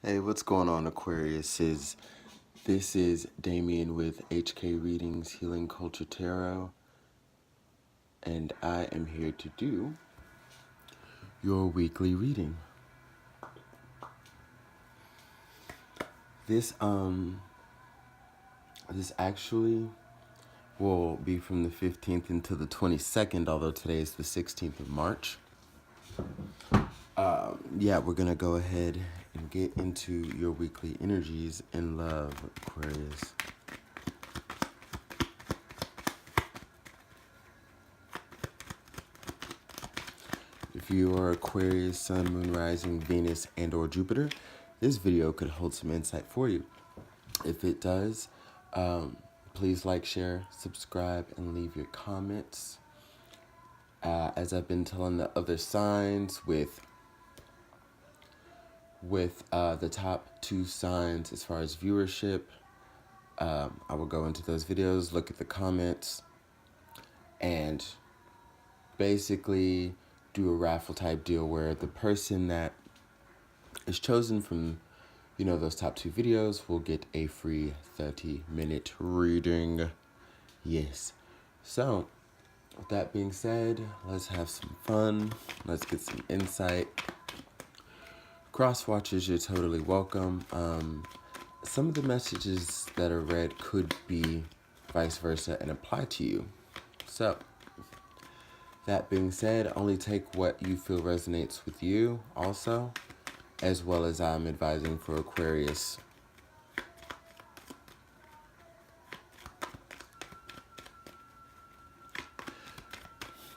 Hey, what's going on, Aquarius? This is Damien with HK Readings Healing Culture Tarot, and I am here to do your weekly reading. This actually will be from the 15th until the 22nd, although today is the 16th of March. Yeah, we're gonna go ahead and get into your weekly energies in love, Aquarius. If you are Aquarius, Sun, Moon, Rising, Venus, and or Jupiter, this video could hold some insight for you. If it does, please like, share, subscribe, and leave your comments. As I've been telling the other signs with the top 2 signs as far as viewership, I will go into those videos, look at the comments, and basically do a raffle type deal where the person that is chosen from, those top 2 videos will get a free 30-minute reading. Yes. So, with that being said, let's have some fun. Let's get some insight. Cross watchers, you're totally welcome. Some of the messages that are read could be vice versa and apply to you. So, that being said, only take what you feel resonates with you also, as well as I'm advising for Aquarius.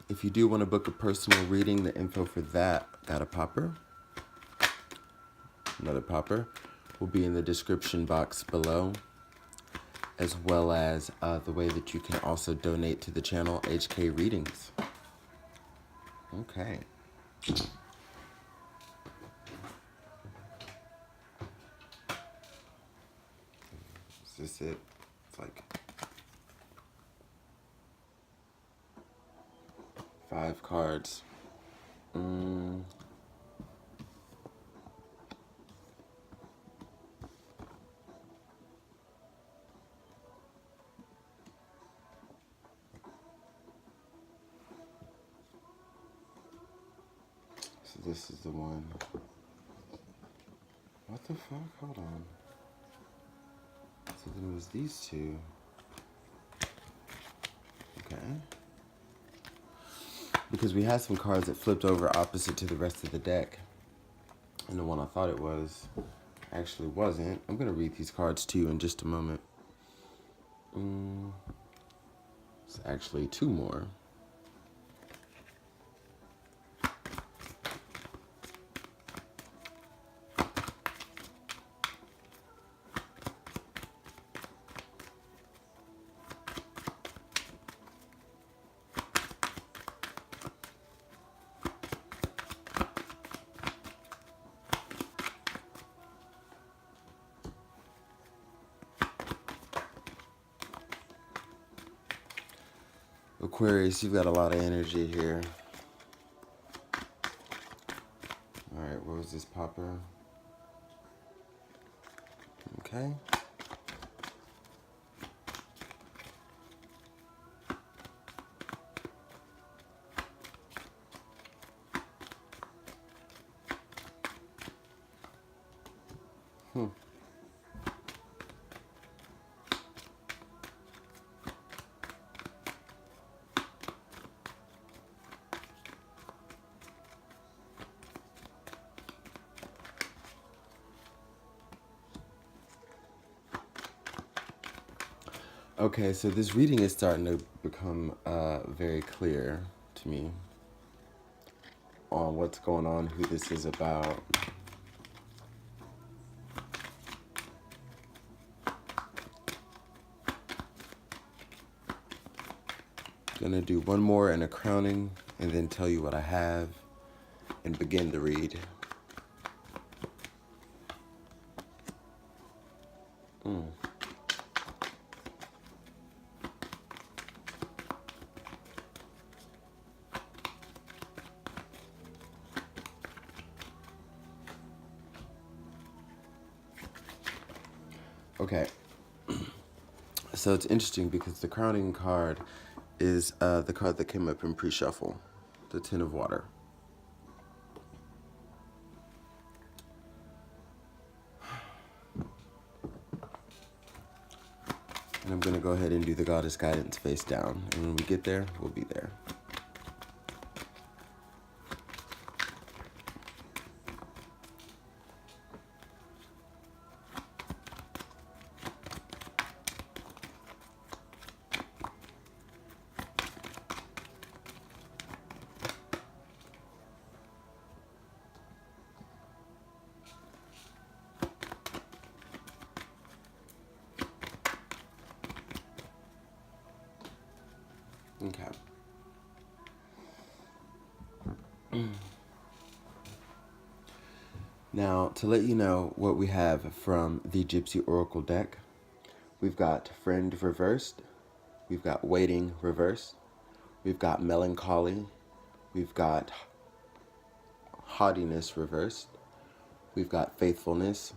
If you do want to book a personal reading, the info for that, got a popper. Another popper will be in the description box below, as well as the way that you can also donate to the channel, HK Readings. Okay. Is this it? It's like 5 cards. So this is the one. What the fuck? Hold on. So then it was these 2. Okay. Because we had some cards that flipped over opposite to the rest of the deck. And the one I thought it was actually wasn't. I'm going to read these cards to you in just a moment. It's actually 2 more. Aquarius, you've got a lot of energy here. Alright, where was this popper? Okay. Okay, so this reading is starting to become very clear to me on what's going on, who this is about. Gonna do one more and a crowning, and then tell you what I have and begin the read. Okay. So it's interesting because the crowning card is the card that came up in pre-shuffle, the Ten of Water. And I'm going to go ahead and do the Goddess Guidance face down. And when we get there, we'll be there. Okay. Now, to let you know what we have from the Gypsy Oracle deck, we've got Friend reversed, we've got Waiting reversed, we've got Melancholy, we've got Haughtiness reversed, we've got Faithfulness,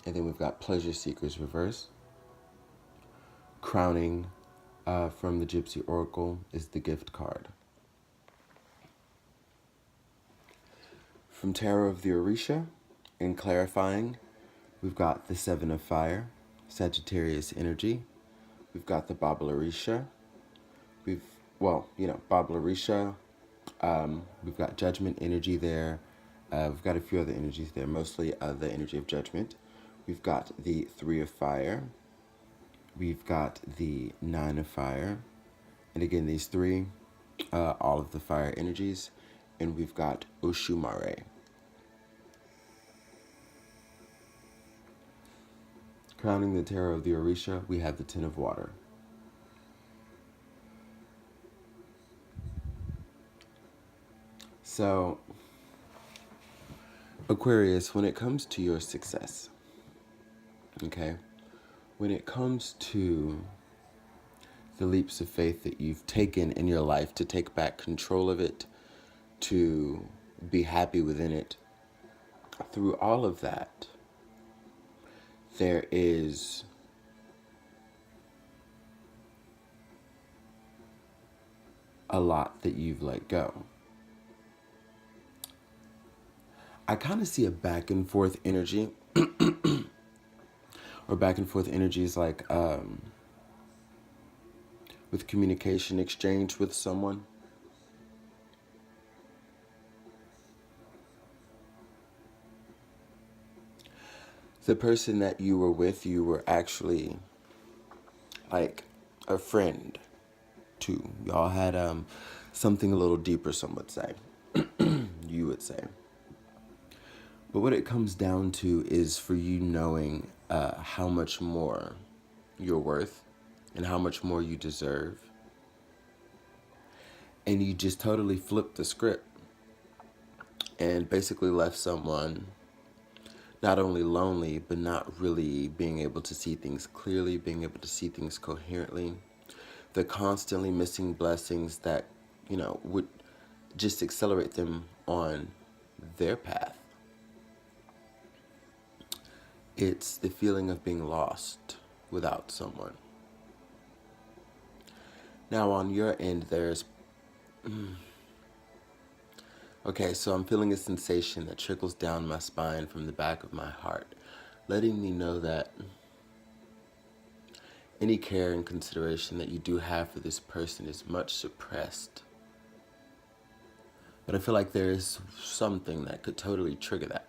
and then we've got Pleasure Seekers reversed. Crowning from the Gypsy Oracle is the Gift card. From Tarot of the Orisha, in Clarifying, we've got the Seven of Fire, Sagittarius energy. We've got the Baba Orisha. Baba Orisha. We've got Judgment energy there. We've got a few other energies there, mostly the energy of Judgment. We've got the Three of Fire. We've got the Nine of Fire. And again, these three, all of the fire energies. And we've got Ushumare. Crowning the Tarot of the Orisha, we have the Ten of Water. So, Aquarius, when it comes to your success, okay, when it comes to the leaps of faith that you've taken in your life to take back control of it, to be happy within it, through all of that, there is a lot that you've let go. I kind of see a back and forth energy, or back and forth energies like with communication exchange with someone. The person that you were with, you were actually like a friend to. Y'all had something a little deeper, some would say. You would say. But what it comes down to is for you knowing how much more you're worth and how much more you deserve. And you just totally flipped the script and basically left someone not only lonely, but not really being able to see things clearly, being able to see things coherently. The constantly missing blessings that, would just accelerate them on their path. It's the feeling of being lost without someone. Now on your end, there's... Okay, so I'm feeling a sensation that trickles down my spine from the back of my heart, letting me know that any care and consideration that you do have for this person is much suppressed. But I feel like there is something that could totally trigger that.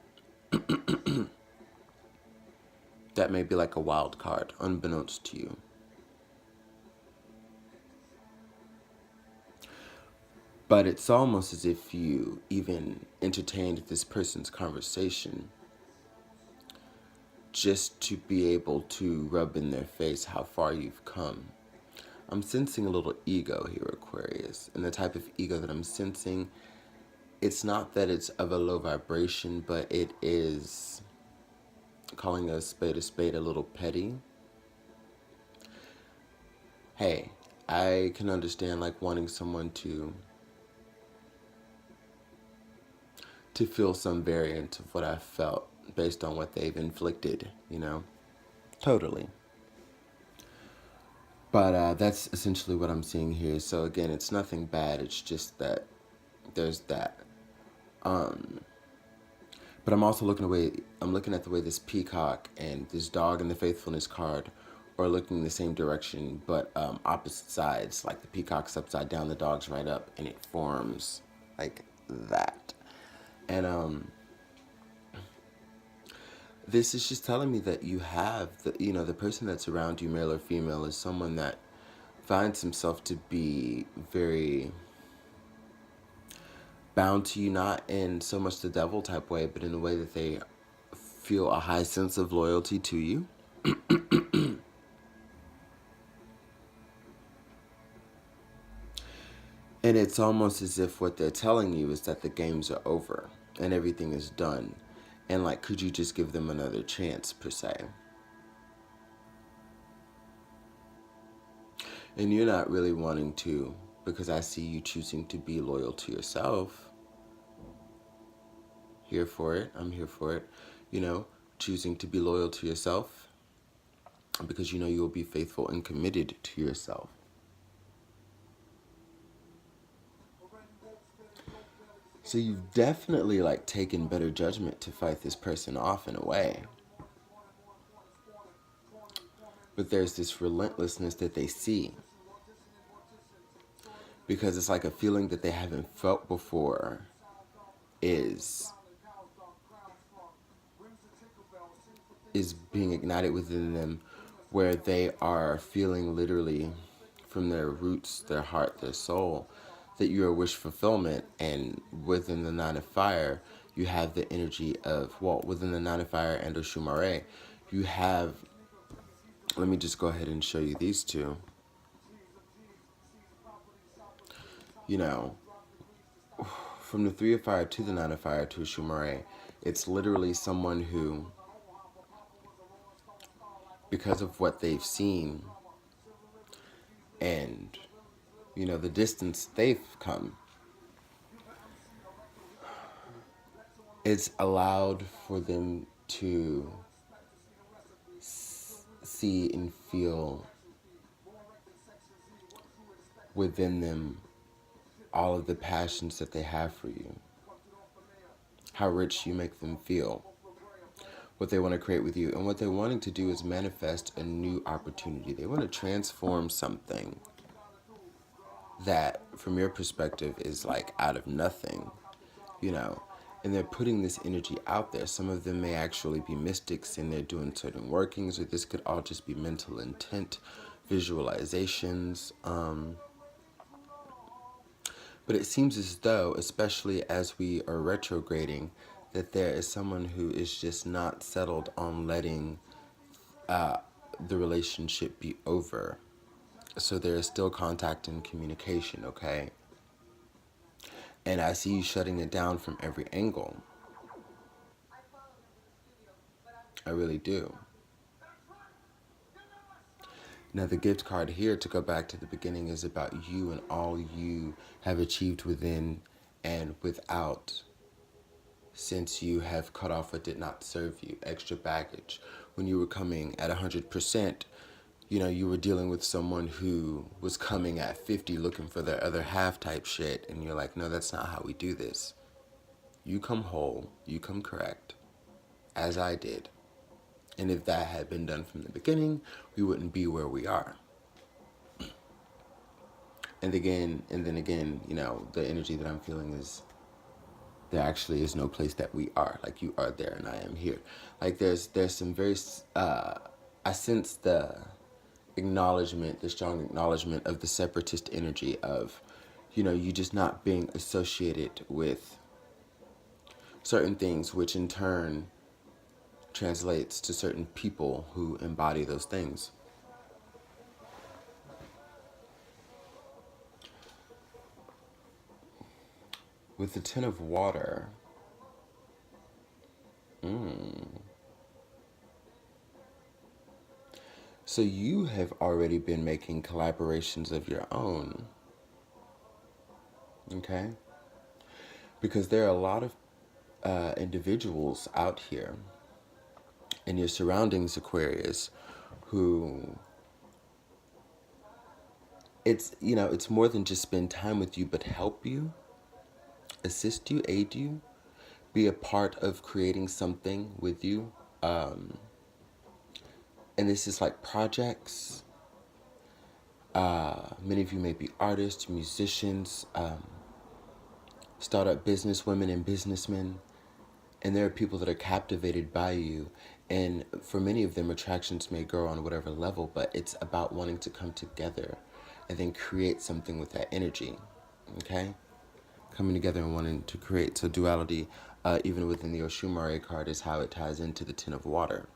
That may be like a wild card, unbeknownst to you. But it's almost as if you even entertained this person's conversation just to be able to rub in their face how far you've come. I'm sensing a little ego here, Aquarius. And the type of ego that I'm sensing, it's not that it's of a low vibration, but it is, calling a spade, a little petty. Hey, I can understand like wanting someone to feel some variant of what I felt based on what they've inflicted, Totally. But that's essentially what I'm seeing here. So again, it's nothing bad. It's just that there's that. But I'm also looking at the way this peacock and this dog and the faithfulness card are looking the same direction, but opposite sides. Like the peacock's upside down, the dog's right up, and it forms like that. And this is just telling me that you have the person that's around you, male or female, is someone that finds himself to be very bound to you, not in so much the devil type way, but in the way that they feel a high sense of loyalty to you. And it's almost as if what they're telling you is that the games are over and everything is done. And like, could you just give them another chance, per se? And you're not really wanting to, because I see you choosing to be loyal to yourself. Here for it. I'm here for it. Choosing to be loyal to yourself because you will be faithful and committed to yourself. So you've definitely like taken better judgment to fight this person off in a way. But there's this relentlessness that they see. Because it's like a feeling that they haven't felt before is being ignited within them, where they are feeling literally from their roots, their heart, their soul, that you're a wish fulfillment. And within the nine of fire, you have the energy of, well, within the nine of fire and Oshumare, you have, let me just go ahead and show you these two. From the three of fire to the nine of fire to Oshumare, it's literally someone who, because of what they've seen and the distance they've come, it's allowed for them to see and feel within them all of the passions that they have for you, how rich you make them feel, what they want to create with you. And what they're wanting to do is manifest a new opportunity. They want to transform something that, from your perspective, is like out of nothing, and they're putting this energy out there. Some of them may actually be mystics and they're doing certain workings, or this could all just be mental intent, visualizations. But it seems as though, especially as we are retrograding, that there is someone who is just not settled on letting the relationship be over. So there is still contact and communication, okay? And I see you shutting it down from every angle. I really do. Now the gift card here, to go back to the beginning, is about you and all you have achieved within and without, since you have cut off what did not serve you, extra baggage. When you were coming at 100%, you were dealing with someone who was coming at 50 looking for their other half type shit, and you're like, no, that's not how we do this. You come whole, you come correct, as I did. And if that had been done from the beginning, we wouldn't be where we are. And then again, the energy that I'm feeling is there actually is no place that we are. Like, you are there and I am here. Like, there's some very, I sense the strong acknowledgement of the separatist energy of, you just not being associated with certain things, which in turn translates to certain people who embody those things. With the Ten of Water, so you have already been making collaborations of your own, okay? Because there are a lot of individuals out here in your surroundings, Aquarius, who it's, you know, it's more than just spend time with you, but help you, assist you, aid you, be a part of creating something with you. And this is like projects. Many of you may be artists, musicians, startup businesswomen and businessmen. And there are people that are captivated by you. And for many of them, attractions may grow on whatever level, but it's about wanting to come together and then create something with that energy. Okay? Coming together and wanting to create. So duality, even within the Oshumare card, is how it ties into the Ten of Water.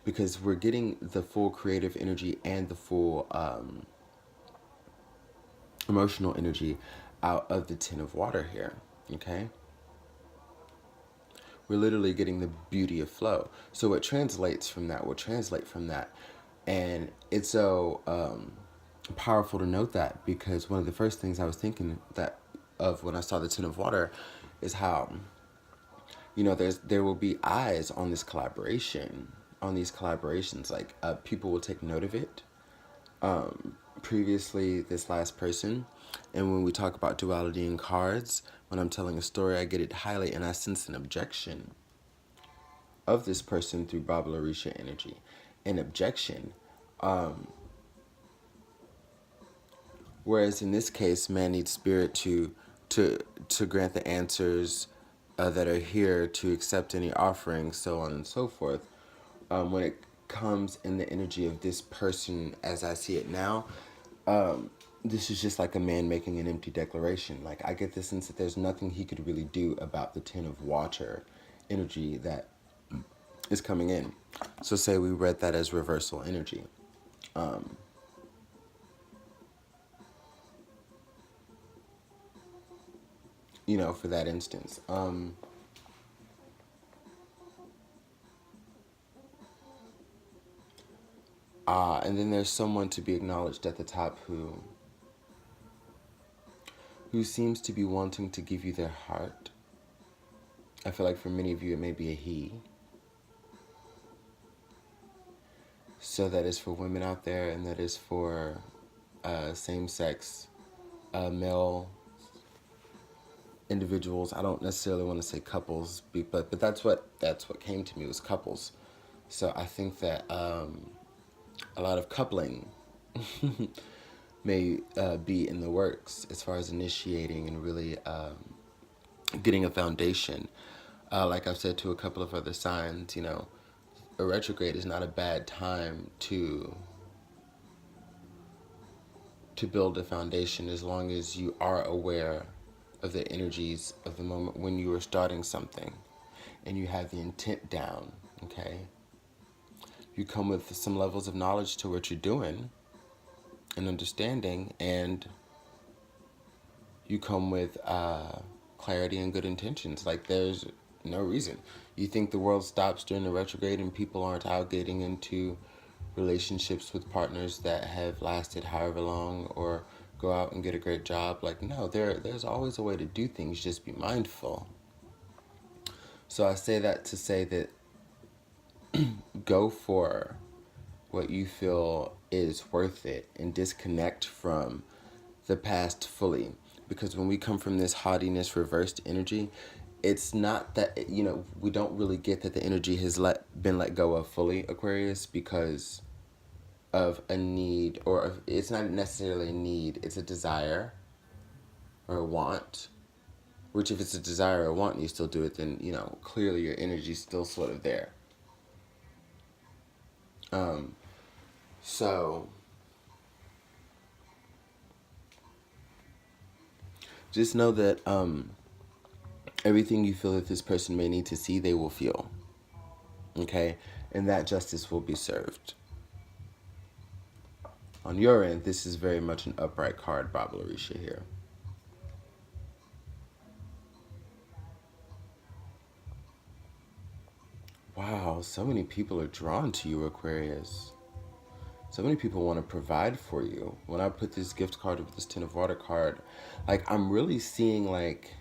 Because we're getting the full creative energy and the full emotional energy out of the Ten of Water here. Okay? We're literally getting the beauty of flow. So what translates from that will translate from that. And it's so powerful to note that, because one of the first things I was thinking that of when I saw the Ten of Water is how, you know, there will be eyes on this collaboration, on these collaborations. Like people will take note of it. Previously, this last person, and when we talk about duality in cards, when I'm telling a story, I get it highlight and I sense an objection of this person through Baba Larisha energy. An objection. Whereas in this case, man needs spirit to grant the answers that are here, to accept any offerings, so on and so forth. When it comes in the energy of this person, as I see it now, this is just like a man making an empty declaration. Like, I get the sense that there's nothing he could really do about the Ten of Water energy that is coming in. So say we read that as reversal energy. You know, for that instance. And then there's someone to be acknowledged at the top who seems to be wanting to give you their heart. I feel like for many of you it may be a he. So that is for women out there, and that is for same-sex male individuals. I don't necessarily want to say couples, but that's what came to me, was couples. So I think that a lot of coupling may be in the works as far as initiating and really getting a foundation. Like I've said to a couple of other signs, you know, a retrograde is not a bad time to build a foundation, as long as you are aware of the energies of the moment when you are starting something and you have the intent down. Okay, you come with some levels of knowledge to what you're doing and understanding, and you come with clarity and good intentions. Like, there's no reason. You think the world stops during the retrograde and people aren't out getting into relationships with partners that have lasted however long, or go out and get a great job? Like, no, there's always a way to do things. Just be mindful. So I say that to say that go for what you feel is worth it and disconnect from the past fully. Because when we come from this haughtiness reversed energy, it's not that, you know, we don't really get that the energy has been let go of fully, Aquarius, because of a need, or it's not necessarily a need, it's a desire or a want. Which, if it's a desire or a want and you still do it, then, you know, clearly your energy's still sort of there. So just know that everything you feel that this person may need to see, they will feel. Okay? And that justice will be served. On your end, this is very much an upright card, Baba Larisha here. Wow, so many people are drawn to you, Aquarius. So many people want to provide for you. When I put this gift card with this Ten of Water card, like, I'm really seeing like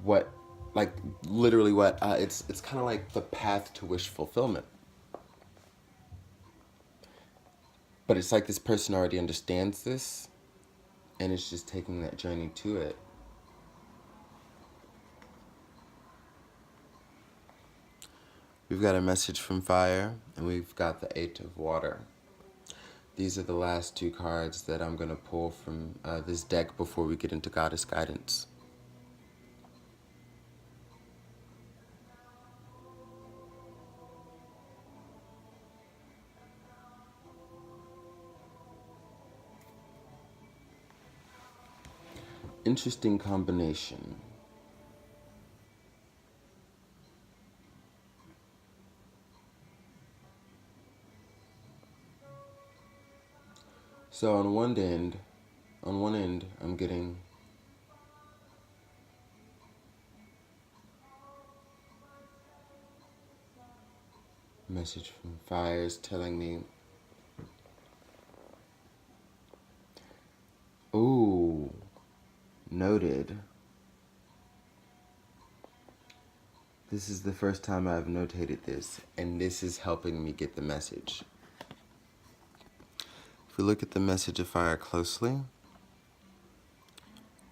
what, like literally what, it's kind of like the path to wish fulfillment. But it's like this person already understands this, and it's just taking that journey to it. We've got a message from fire, and we've got the 8 of water. These are the last 2 cards that I'm going to pull from this deck before we get into Goddess Guidance. Interesting combination. So on one end, I'm getting a message from fires telling me, ooh, noted. This is the first time I've notated this, and this is helping me get the message. If we look at the message of fire closely,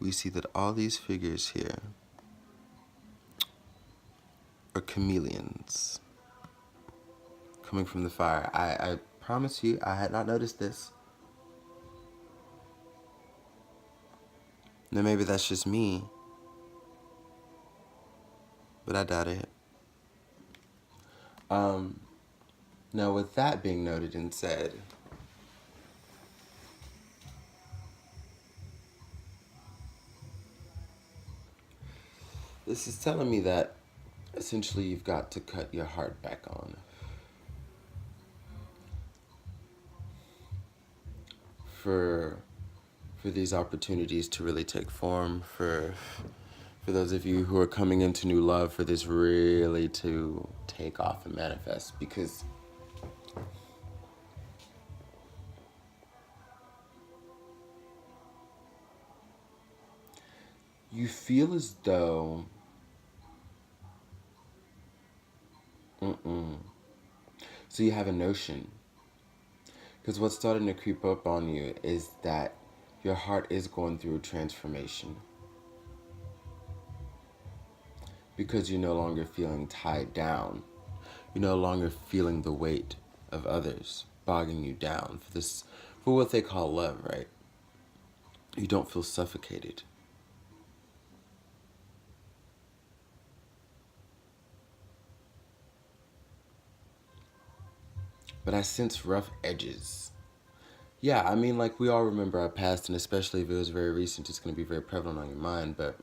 we see that all these figures here are chameleons coming from the fire. I promise you, I had not noticed this. Now maybe that's just me, but I doubt it. Now with that being noted and said, this is telling me that essentially you've got to cut your heart back on. For these opportunities to really take form, for those of you who are coming into new love, for this really to take off and manifest, because you feel as though so you have a notion, because what's starting to creep up on you is that your heart is going through a transformation, because you're no longer feeling tied down. You're no longer feeling the weight of others bogging you down for what they call love, right? You don't feel suffocated. But I sense rough edges. Yeah, I mean, like, we all remember our past, and especially if it was very recent, it's going to be very prevalent on your mind, but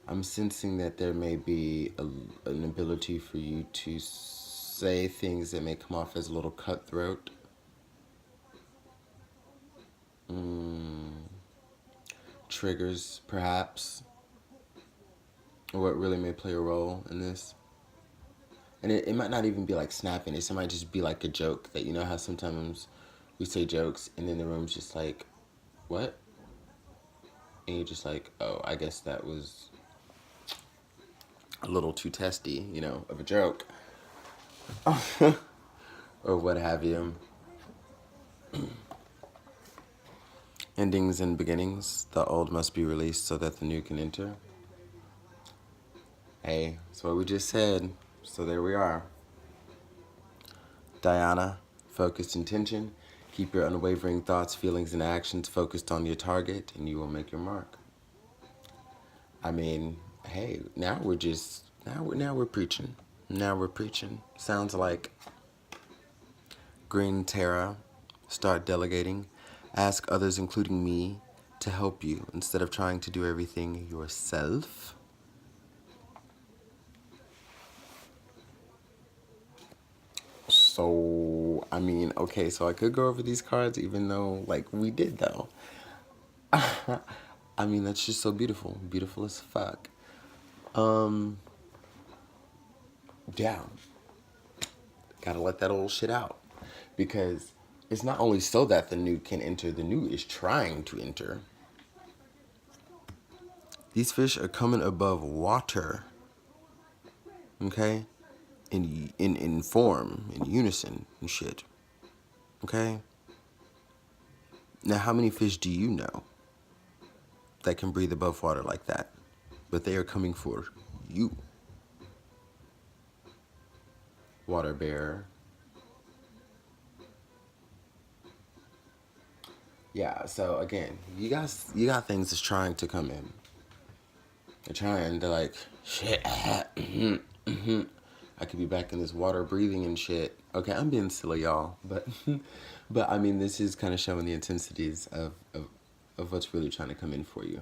I'm sensing that there may be an ability for you to say things that may come off as a little cutthroat. Triggers, perhaps, or what really may play a role in this. And it might not even be like snappiness. It might just be like a joke that, you know how sometimes we say jokes and then the room's just like, what? And you're just like, oh, I guess that was a little too testy, you know, of a joke. Or what have you. Endings and beginnings. The old must be released so that the new can enter. Hey, that's what we just said. So there we are. Diana, focused intention. Keep your unwavering thoughts, feelings, and actions focused on your target, and you will make your mark. I mean, hey, now we're preaching. Now we're preaching. Sounds like Green Terra. Start delegating. Ask others, including me, to help you instead of trying to do everything yourself. So, I mean, okay, so I could go over these cards even though, like, we did, though. I mean, that's just so beautiful. Beautiful as fuck. Yeah. Gotta let that old shit out. Because it's not only so that the new can enter, the new is trying to enter. These fish are coming above water. Okay? in form, in unison and shit. Okay? Now, how many fish do you know that can breathe above water like that? But they are coming for you. Water bear. Yeah, so again, you got things that's trying to come in. They're trying to like, shit, I could be back in this water breathing and shit. Okay, I'm being silly, y'all, but but I mean, this is kind of showing the intensities of what's really trying to come in for you.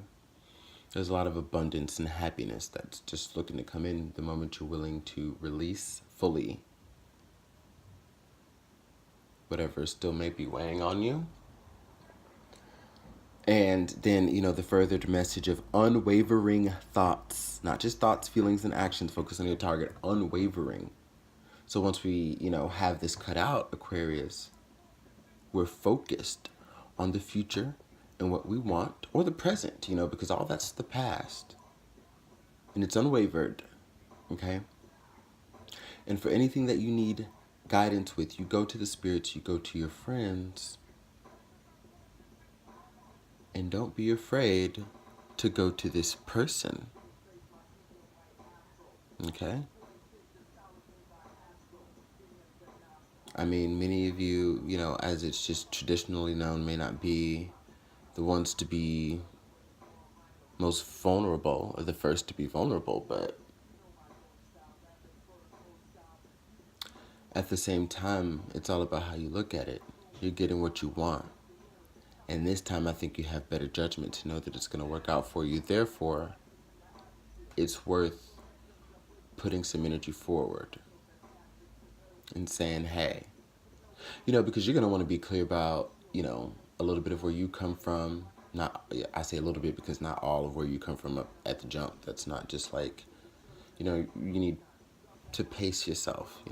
There's a lot of abundance and happiness that's just looking to come in the moment you're willing to release fully whatever still may be weighing on you. And then, the furthered message of unwavering thoughts, not just thoughts, feelings, and actions, focus on your target, unwavering. So once we, have this cut out, Aquarius, we're focused on the future and what we want, or the present, because all that's the past. And it's unwavered, okay? And for anything that you need guidance with, you go to the spirits, you go to your friends. And don't be afraid to go to this person. Okay? I mean, many of you, as it's just traditionally known, may not be the ones to be most vulnerable or the first to be vulnerable, but at the same time, it's all about how you look at it. You're getting what you want. And this time, I think you have better judgment to know that it's going to work out for you. Therefore, it's worth putting some energy forward and saying, hey, because you're going to want to be clear about, a little bit of where you come from. I say a little bit because not all of where you come from up at the jump. That's not just like, you need to pace yourself,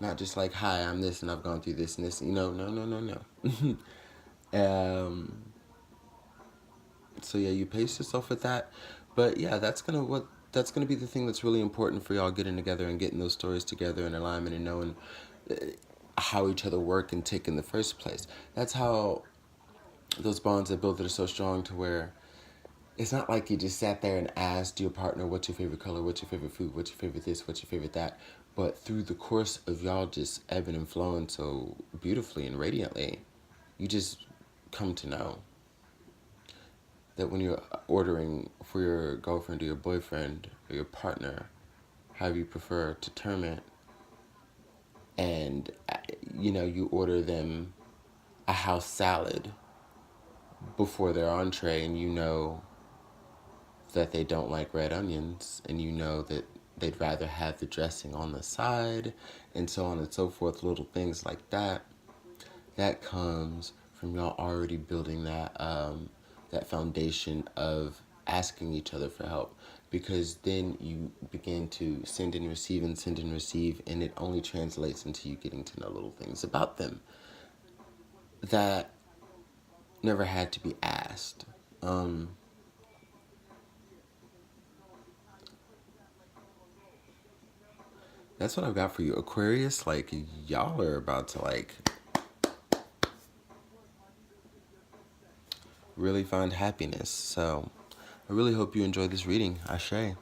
not just like, hi, I'm this and I've gone through this and this, no. So yeah, you pace yourself with that. But yeah, that's gonna be the thing that's really important for y'all getting together and getting those stories together in alignment and knowing how each other work and tick in the first place. That's how those bonds are built that are so strong to where it's not like you just sat there and asked your partner, what's your favorite color, what's your favorite food, what's your favorite this, what's your favorite that. But through the course of y'all just ebbing and flowing so beautifully and radiantly, you just come to know that when you're ordering for your girlfriend or your boyfriend or your partner, however you prefer to term it, and, you order them a house salad before their entree, and you know that they don't like red onions, and you know that they'd rather have the dressing on the side, and so on and so forth, little things like that. That comes from y'all already building that foundation of asking each other for help, because then you begin to send and receive, and it only translates into you getting to know little things about them that never had to be asked. That's what I've got for you, Aquarius. Like, y'all are about to really find happiness. So I really hope you enjoyed this reading. Ashe.